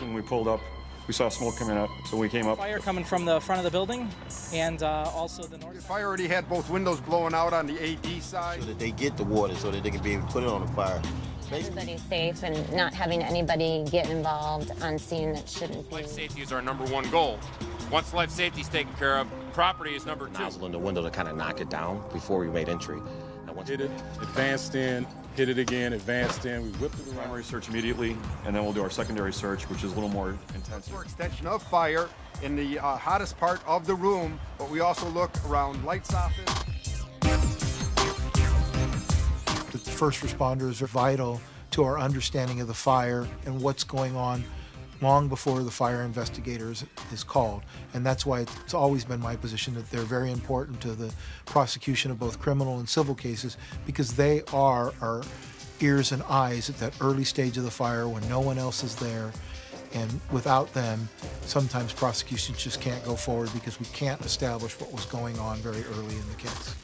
intersection. We pulled up. We saw smoke coming up, so we came up. Fire coming from the front of the building and also the north. The fire already had both windows blowing out on the AD side. So that they get the water so that they can be able to put it on the fire. Everybody's safe and not having anybody get involved on scene that shouldn't be. Life safety is our #1 goal. Once life safety is taken care of, property is number 2. Nozzle in the window to kind of knock it down before we made entry. And once hit it, advanced in, hit it again, advanced in. We whipped it around. Primary search immediately, and then we'll do our secondary search, which is a little more intense. For extension of fire in the hottest part of the room, but we also look around light soffits. The first responders are vital to our understanding of the fire and what's going on long before the fire investigator is called. And that's why it's always been my position that they're very important to the prosecution of both criminal and civil cases, because they are our ears and eyes at that early stage of the fire when no one else is there. And without them, sometimes prosecutions just can't go forward because we can't establish what was going on very early in the case.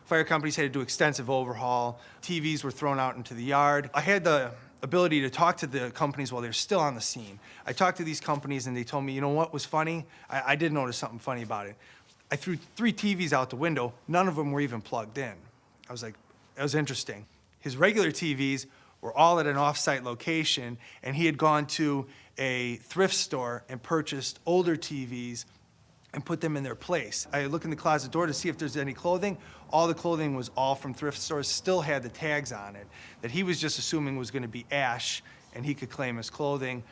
Fire companies had to do extensive overhaul. TVs were thrown out into the yard. I had the ability to talk to the companies while they're still on the scene. I talked to these companies and they told me, you know what was funny? I did notice something funny about it. I threw 3 TVs out the window. None of them were even plugged in. I was like, that was interesting. His regular TVs were all at an off-site location, and he had gone to a thrift store and purchased older TVs and put them in their place. I look in the closet door to see if there's any clothing. All the clothing was all from thrift stores, still had the tags on it, that he was just assuming was gonna be ash and he could claim as clothing.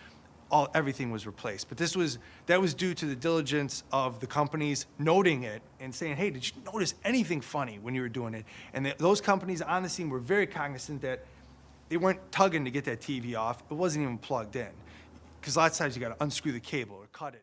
Everything was replaced. But that was due to the diligence of the companies noting it and saying, hey, did you notice anything funny when you were doing it? And those companies on the scene were very cognizant that they weren't tugging to get that TV off. It wasn't even plugged in. Because lots of times you gotta unscrew the cable or cut it.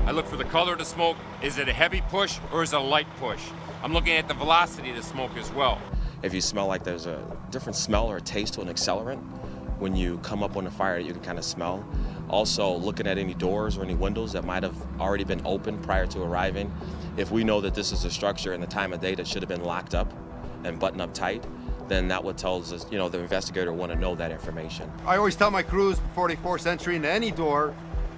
I look for the color of the smoke. Is it a heavy push or is it a light push? I'm looking at the velocity of the smoke as well. if you smell like there's a different smell or taste to an accelerant when you come up on the fire that you can kind of smell. Also looking at any doors or any windows that might have already been open prior to arriving. If we know that this is a structure and the time of day that should have been locked up and buttoned up tight, then that would tell us, you know, the investigator want to know that information. I always tell my crews before they force entry into any door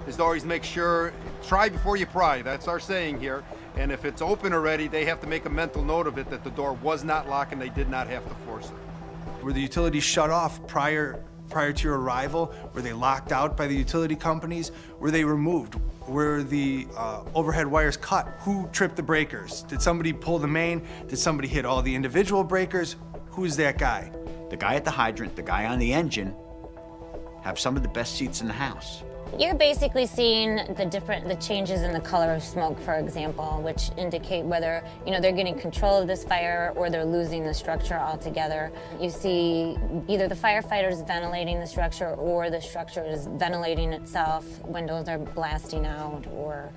is to always make sure, try before you pry. That's our saying here. And if it's open already, they have to make a mental note of it that the door was not locked and they did not have to force it. Were the utilities shut off prior to your arrival? Were they locked out by the utility companies? Were they removed? Were the overhead wires cut? Who tripped the breakers? Did somebody pull the main? Did somebody hit all the individual breakers? Who's that guy? The guy at the hydrant, the guy on the engine, have some of the best seats in the house. You're basically seeing the changes in the color of smoke, for example, which indicate whether, you know, they're getting control of this fire or they're losing the structure altogether. You see either the firefighters ventilating the structure or the structure is ventilating itself, windows are blasting out, or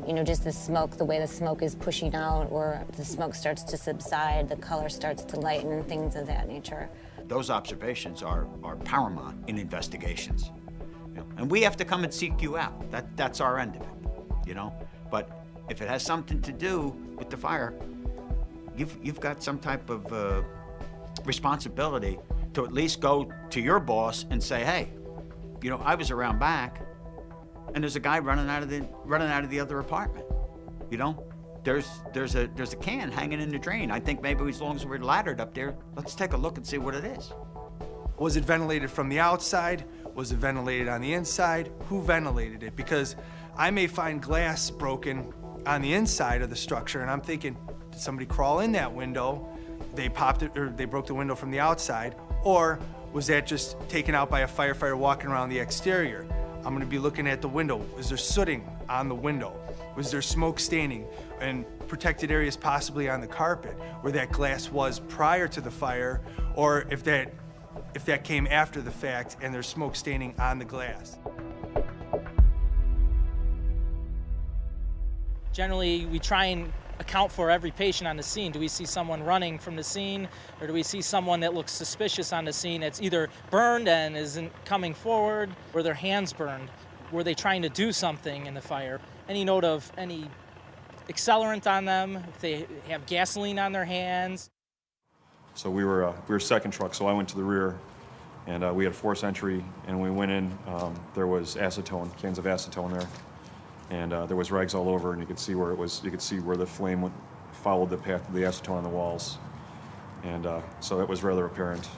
you know, just the smoke, the way the smoke is pushing out, or the smoke starts to subside, the color starts to lighten, things of that nature. Those observations are paramount in investigations. You know, and we have to come and seek you out. That's our end of it, you know? But if it has something to do with the fire, you've got some type of responsibility to at least go to your boss and say, hey, you know, I was around back, and there's a guy running out of the other apartment. You know, there's a can hanging in the drain. I think maybe as long as we're laddered up there, let's take a look and see what it is. Was it ventilated from the outside? Was it ventilated on the inside? Who ventilated it? Because I may find glass broken on the inside of the structure, and I'm thinking, did somebody crawl in that window? They popped it, or they broke the window from the outside, or was that just taken out by a firefighter walking around the exterior? I'm gonna be looking at the window. Is there sooting on the window? Was there smoke staining and protected areas possibly on the carpet where that glass was prior to the fire, or if that came after the fact and there's smoke staining on the glass? Generally, we try and account for every patient on the scene. Do we see someone running from the scene, or do we see someone that looks suspicious on the scene that's either burned and isn't coming forward, or their hands burned? Were they trying to do something in the fire? Any note of any accelerant on them, if they have gasoline on their hands? So we were second truck, so I went to the rear, and we had force entry, and we went in. There was acetone, cans of acetone there, and there was rags all over, and you could see where it was. You could see where the flame followed the path of the acetone on the walls, and so that was rather apparent.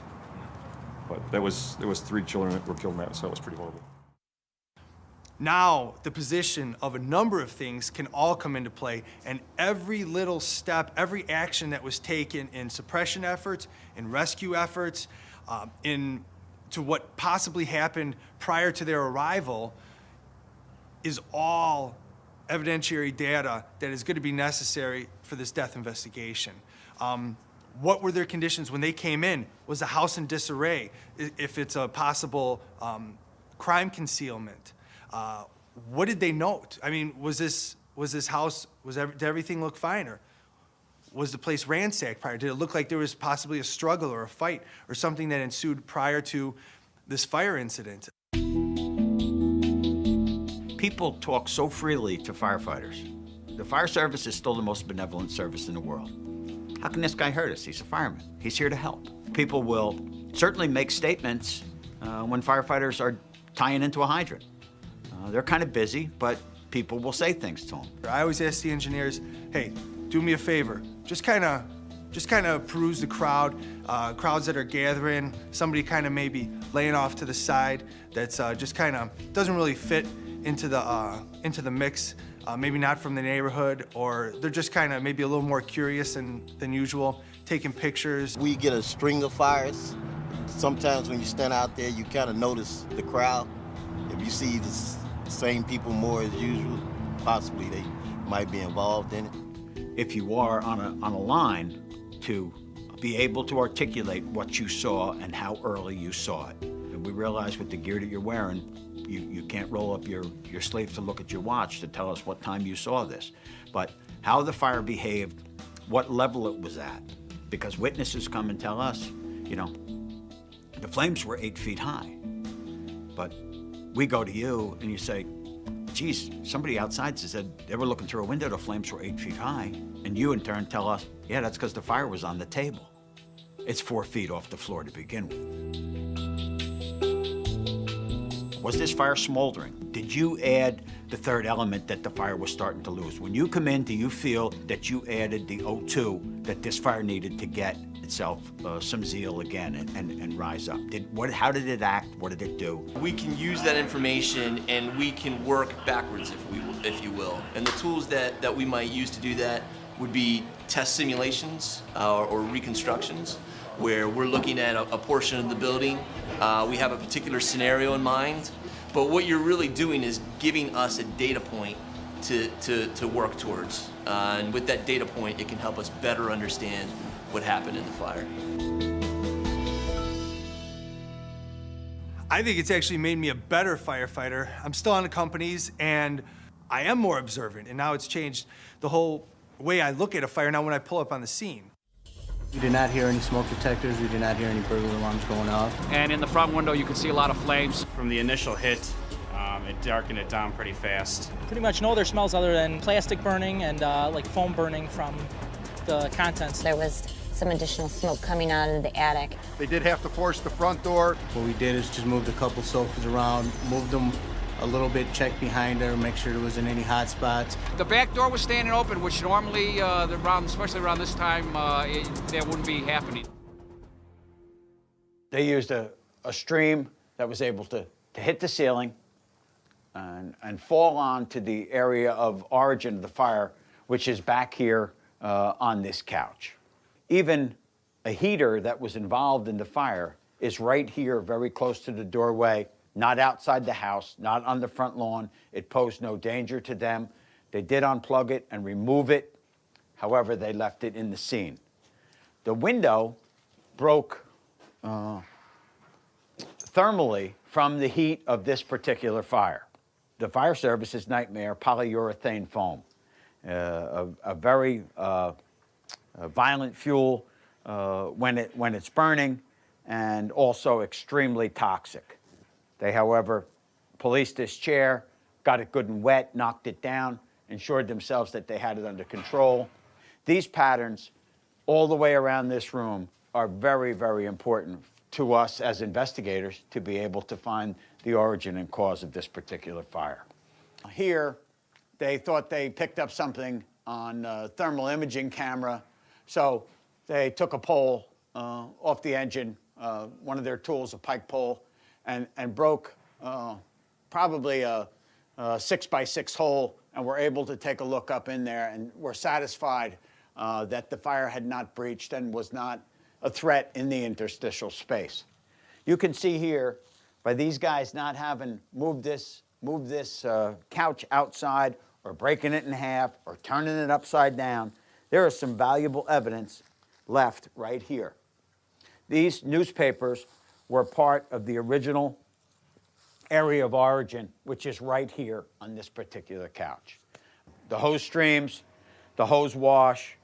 But there was 3 children that were killed in that, so that was pretty horrible. Now, the position of a number of things can all come into play, and every little step, every action that was taken in suppression efforts, in rescue efforts, to what possibly happened prior to their arrival is all evidentiary data that is going to be necessary for this death investigation. What were their conditions when they came in? Was the house in disarray? If it's a possible crime concealment? What did they note? I mean, was this house, did everything look fine, or was the place ransacked prior? Did it look like there was possibly a struggle or a fight or something that ensued prior to this fire incident? People talk so freely to firefighters. The fire service is still the most benevolent service in the world. How can this guy hurt us? He's a fireman. He's here to help. People will certainly make statements when firefighters are tying into a hydrant. They're kind of busy, but people will say things to them. I always ask the engineers, hey, do me a favor. Just kind of peruse the crowd, crowds that are gathering, somebody kind of maybe laying off to the side that's just kind of doesn't really fit into the mix, maybe not from the neighborhood, or they're just kind of maybe a little more curious than usual, taking pictures. We get a string of fires. Sometimes when you stand out there, you kind of notice the crowd. If you see the same people more as usual, possibly they might be involved in it. If you are on a line, to be able to articulate what you saw and how early you saw it. And we realize with the gear that you're wearing, you can't roll up your sleeve to look at your watch to tell us what time you saw this. But how the fire behaved, what level it was at, because witnesses come and tell us, you know, the flames were 8 feet high. But we go to you and you say, geez, somebody outside said they were looking through a window, the flames were 8 feet high. And you in turn tell us, yeah, that's because the fire was on the table. It's 4 feet off the floor to begin with. Was this fire smoldering? Did you add the third element that the fire was starting to lose? When you come in, do you feel that you added the O2 that this fire needed to get itself some zeal again and rise up? How did it act? What did it do? We can use that information and we can work backwards, if you will. And the tools that we might use to do that would be test simulations or reconstructions, where we're looking at a portion of the building. We have a particular scenario in mind, but what you're really doing is giving us a data point to work towards. And with that data point, it can help us better understand what happened in the fire. I think it's actually made me a better firefighter. I'm still on the companies and I am more observant, and now it's changed the whole way I look at a fire now when I pull up on the scene. We did not hear any smoke detectors. We did not hear any burglar alarms going off. And in the front window, you can see a lot of flames. From the initial hit, it darkened it down pretty fast. Pretty much no other smells other than plastic burning and like foam burning from the contents. There was some additional smoke coming out of the attic. They did have to force the front door. What we did is just moved a couple sofas around, moved them a little bit, checked behind her, make sure there wasn't any hot spots. The back door was standing open, which normally, especially around this time, that wouldn't be happening. They used a stream that was able to hit the ceiling and fall onto the area of origin of the fire, which is back here on this couch. Even a heater that was involved in the fire is right here, very close to the doorway, not outside the house, not on the front lawn. It posed no danger to them. They did unplug it and remove it. However, they left it in the scene. The window broke thermally from the heat of this particular fire. The fire service's nightmare, polyurethane foam. a very violent fuel when it's burning, and also extremely toxic. They, however, policed this chair, got it good and wet, knocked it down, ensured themselves that they had it under control. These patterns all the way around this room are very, very important to us as investigators to be able to find the origin and cause of this particular fire. Here, they thought they picked up something on a thermal imaging camera, so they took a pole off the engine, one of their tools, a pike pole, and broke probably a 6x6 hole, and were able to take a look up in there, and were satisfied that the fire had not breached and was not a threat in the interstitial space. You can see here, by these guys not having moved this couch outside, or breaking it in half, or turning it upside down, there is some valuable evidence left right here. These newspapers were part of the original area of origin, which is right here on this particular couch. The hose streams, the hose wash,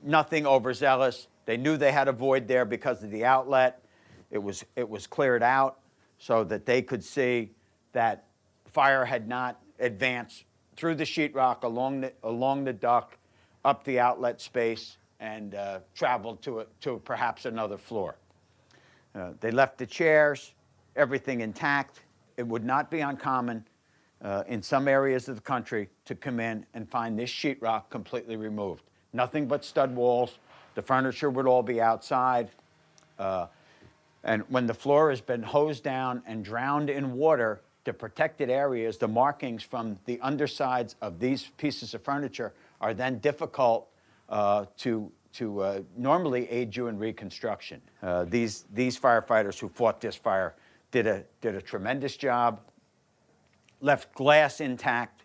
nothing overzealous. They knew they had a void there because of the outlet. It was cleared out so that they could see that fire had not advanced through the sheetrock along the duct, up the outlet space, and traveled to perhaps another floor. They left the chairs, everything intact. It would not be uncommon in some areas of the country to come in and find this sheetrock completely removed. Nothing but stud walls. The furniture would all be outside. And when the floor has been hosed down and drowned in water, the protected areas, the markings from the undersides of these pieces of furniture are then difficult to normally aid you in reconstruction. These firefighters who fought this fire did a tremendous job, left glass intact,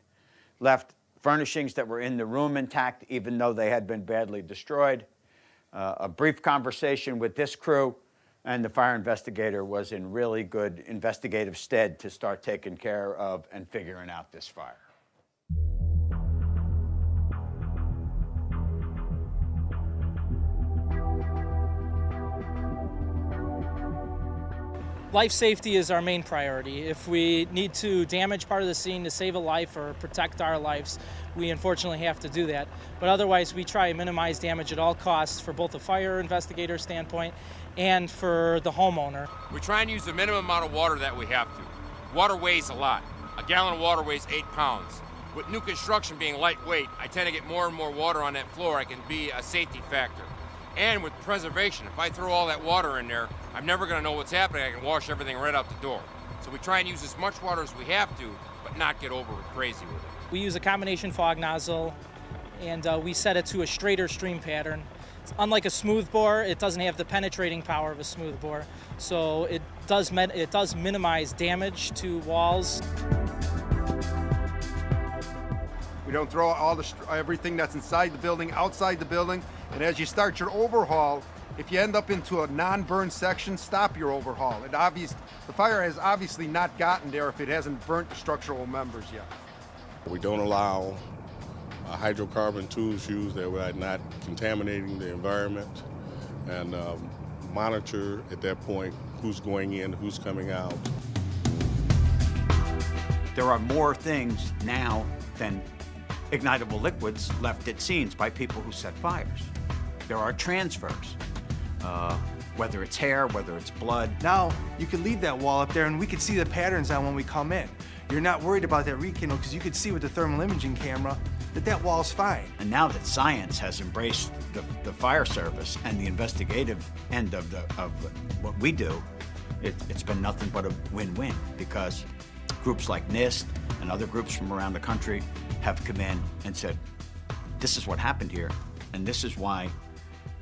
left furnishings that were in the room intact, even though they had been badly destroyed. A brief conversation with this crew, and the fire investigator was in really good investigative stead to start taking care of and figuring out this fire. Life safety is our main priority. If we need to damage part of the scene to save a life or protect our lives, we unfortunately have to do that. But otherwise, we try and minimize damage at all costs for both the fire investigator standpoint and for the homeowner. We try and use the minimum amount of water that we have to. Water weighs a lot. A gallon of water weighs 8 pounds. With new construction being lightweight, I tend to get more and more water on that floor. I can be a safety factor. And with preservation, if I throw all that water in there, I'm never going to know what's happening. I can wash everything right out the door. So we try and use as much water as we have to, but not get over crazy with it. We use a combination fog nozzle, and we set it to a straighter stream pattern. Unlike a smooth bore, it doesn't have the penetrating power of a smooth bore, so it does minimize damage to walls. We don't throw everything that's inside the building outside the building. And as you start your overhaul, if you end up into a non-burned section, stop your overhaul. The fire has obviously not gotten there if it hasn't burnt the structural members yet. We don't allow hydrocarbon tools used that are not contaminating the environment, and monitor at that point who's going in, who's coming out. There are more things now than ignitable liquids left at scenes by people who set fires. There are transfers, whether it's hair, whether it's blood. Now, you could leave that wall up there and we could see the patterns on when we come in. You're not worried about that rekindle because you could see with the thermal imaging camera that wall's fine. And now that science has embraced the fire service and the investigative end of what we do, it's been nothing but a win-win, because groups like NIST and other groups from around the country have come in and said, this is what happened here, and this is why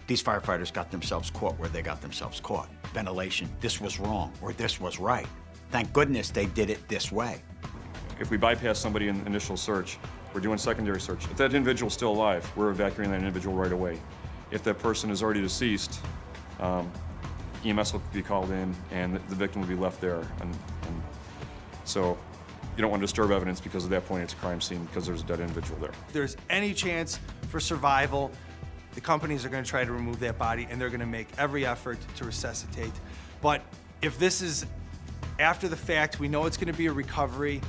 these firefighters got themselves caught where they got themselves caught. Ventilation, this was wrong, or this was right. Thank goodness they did it this way. If we bypass somebody in initial search, we're doing secondary search. If that individual's still alive, we're evacuating that individual right away. If that person is already deceased, EMS will be called in and the victim will be left there. And so you don't want to disturb evidence because at that point it's a crime scene because there's a dead individual there. If there's any chance for survival, the companies are going to try to remove that body, and they're going to make every effort to resuscitate. But if this is after the fact, we know it's going to be a recovery.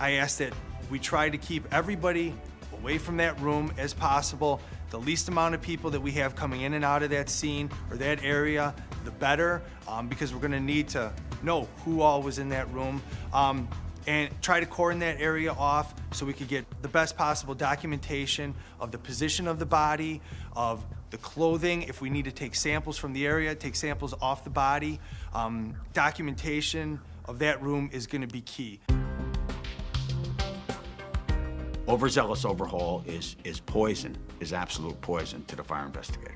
I ask that we try to keep everybody away from that room as possible. The least amount of people that we have coming in and out of that scene or that area, the better, because we're going to need to know who all was in that room. And try to cordon that area off so we could get the best possible documentation of the position of the body, of the clothing. If we need to take samples from the area, take samples off the body. Documentation of that room is going to be key. Overzealous overhaul is poison, is absolute poison to the fire investigator.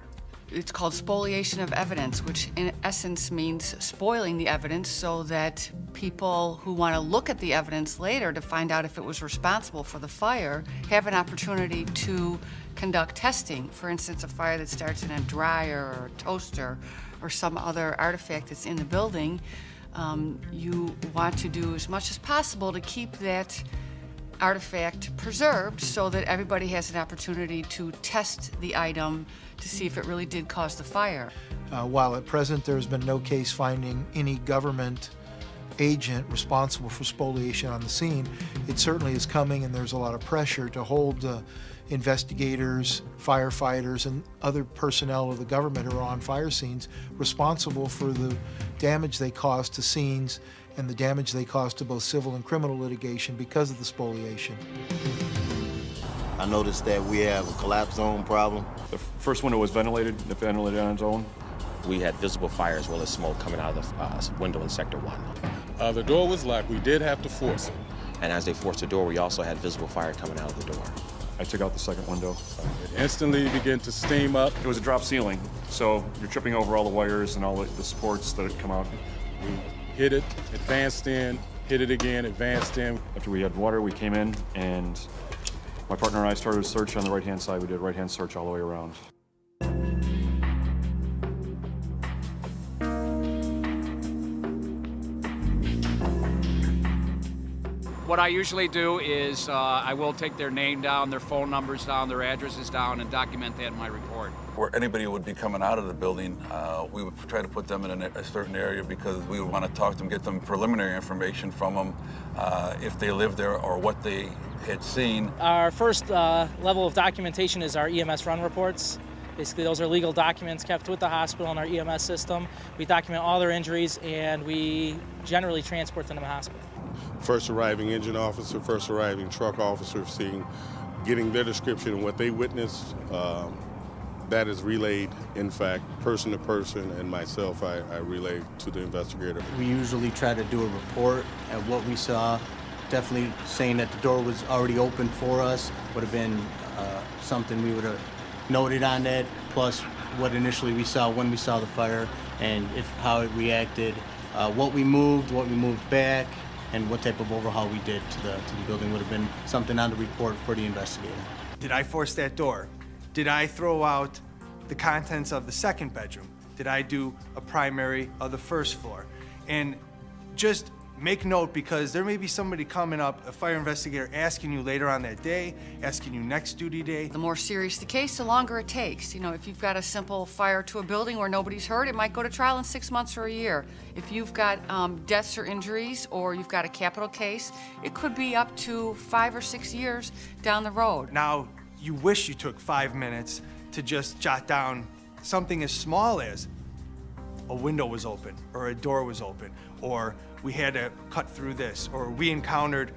It's called spoliation of evidence, which in essence means spoiling the evidence so that people who want to look at the evidence later to find out if it was responsible for the fire have an opportunity to conduct testing. For instance, a fire that starts in a dryer or a toaster or some other artifact that's in the building, you want to do as much as possible to keep that artifact preserved so that everybody has an opportunity to test the item to see if it really did cause the fire. While at present there has been no case finding any government agent responsible for spoliation on the scene, it certainly is coming, and there's a lot of pressure to hold investigators, firefighters, and other personnel of the government who are on fire scenes responsible for the damage they cause to scenes and the damage they cause to both civil and criminal litigation because of the spoliation. I noticed that we have a collapse zone problem. The first window was ventilated on its own. We had visible fire as well as smoke coming out of the window in Sector 1. The door was locked. We did have to force it. And as they forced the door, we also had visible fire coming out of the door. I took out the second window. It instantly began to steam up. It was a drop ceiling, so you're tripping over all the wires and all the supports that had come out. We hit it, advanced in, hit it again, advanced in. After we had water, we came in, and my partner and I started a search on the right-hand side. We did a right-hand search all the way around. What I usually do is I will take their name down, their phone numbers down, their addresses down, and document that in my report. Where anybody would be coming out of the building, we would try to put them in a certain area because we would want to talk to them, get them preliminary information from them, if they live there or what they had seen. Our first level of documentation is our EMS run reports. Basically, those are legal documents kept with the hospital in our EMS system. We document all their injuries, and we generally transport them to the hospital. First arriving engine officer, first arriving truck officer, getting their description of what they witnessed. That is relayed, in fact, person to person, and myself, I relay to the investigator. We usually try to do a report at what we saw. Definitely saying that the door was already open for us would have been something we would have noted on that, plus what initially we saw when we saw the fire and how it reacted, what we moved back, and what type of overhaul we did to the building would have been something on the report for the investigator. Did I force that door? Did I throw out the contents of the second bedroom? Did I do a primary of the first floor? And just make note, because there may be somebody coming up, a fire investigator, asking you later on that day, asking you next duty day. The more serious the case, the longer it takes. You know, if you've got a simple fire to a building where nobody's hurt, it might go to trial in 6 months or a year. If you've got deaths or injuries, or you've got a capital case, it could be up to 5 or 6 years down the road. Now, you wish you took 5 minutes to just jot down something as small as a window was open, or a door was open, or we had to cut through this, or we encountered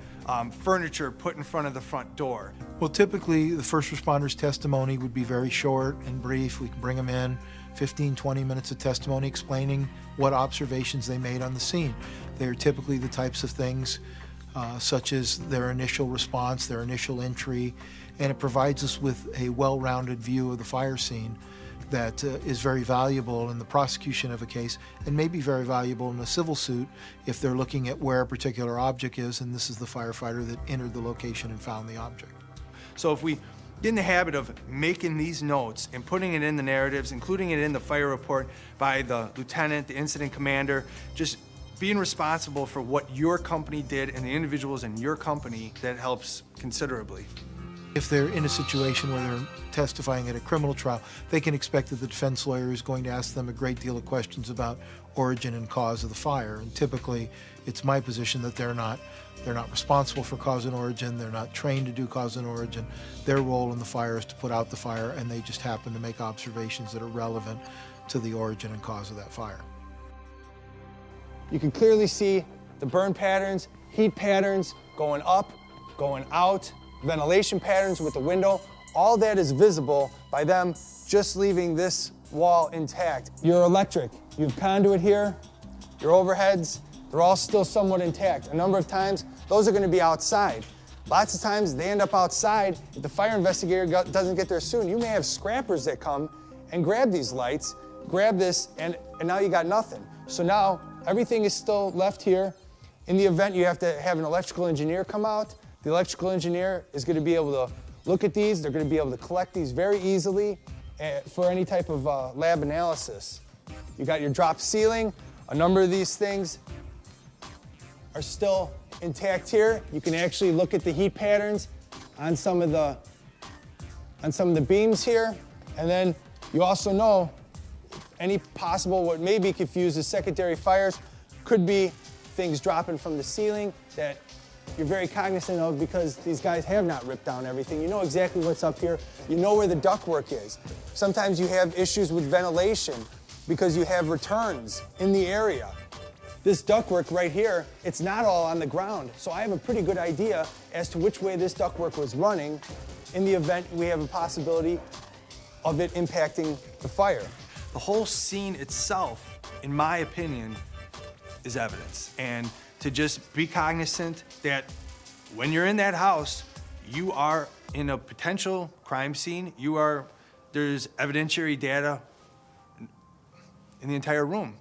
furniture put in front of the front door. Well, typically, the first responder's testimony would be very short and brief. We can bring them in, 15, 20 minutes of testimony explaining what observations they made on the scene. They're typically the types of things such as their initial response, their initial entry, and it provides us with a well-rounded view of the fire scene that is very valuable in the prosecution of a case, and may be very valuable in a civil suit if they're looking at where a particular object is, and this is the firefighter that entered the location and found the object. So if we get in the habit of making these notes and putting it in the narratives, including it in the fire report by the lieutenant, the incident commander, just being responsible for what your company did and the individuals in your company, that helps considerably. If they're in a situation where they're testifying at a criminal trial, they can expect that the defense lawyer is going to ask them a great deal of questions about origin and cause of the fire. And typically, it's my position that they're not responsible for cause and origin. They're not trained to do cause and origin. Their role in the fire is to put out the fire, and they just happen to make observations that are relevant to the origin and cause of that fire. You can clearly see the burn patterns, heat patterns, going up, going out, ventilation patterns with the window. All that is visible by them just leaving this wall intact. Your electric, you have conduit here, your overheads, they're all still somewhat intact. A number of times, those are going to be outside. Lots of times they end up outside. If the fire investigator doesn't get there soon, you may have scrappers that come and grab these lights, grab this, and now you got nothing. So now everything is still left here. In the event you have to have an electrical engineer come out, the electrical engineer is going to be able to look at these. They're going to be able to collect these very easily for any type of lab analysis. You got your drop ceiling. A number of these things are still intact here. You can actually look at the heat patterns on some of the beams here. And then you also know any possible what may be confused as secondary fires could be things dropping from the ceiling that you're very cognizant of because these guys have not ripped down everything. You know exactly what's up here. You know where the ductwork is. Sometimes you have issues with ventilation because you have returns in the area. This ductwork right here, it's not all on the ground. So I have a pretty good idea as to which way this ductwork was running in the event we have a possibility of it impacting the fire. The whole scene itself, in my opinion, is evidence. And to just be cognizant that when you're in that house, you are in a potential crime scene. There's evidentiary data in the entire room.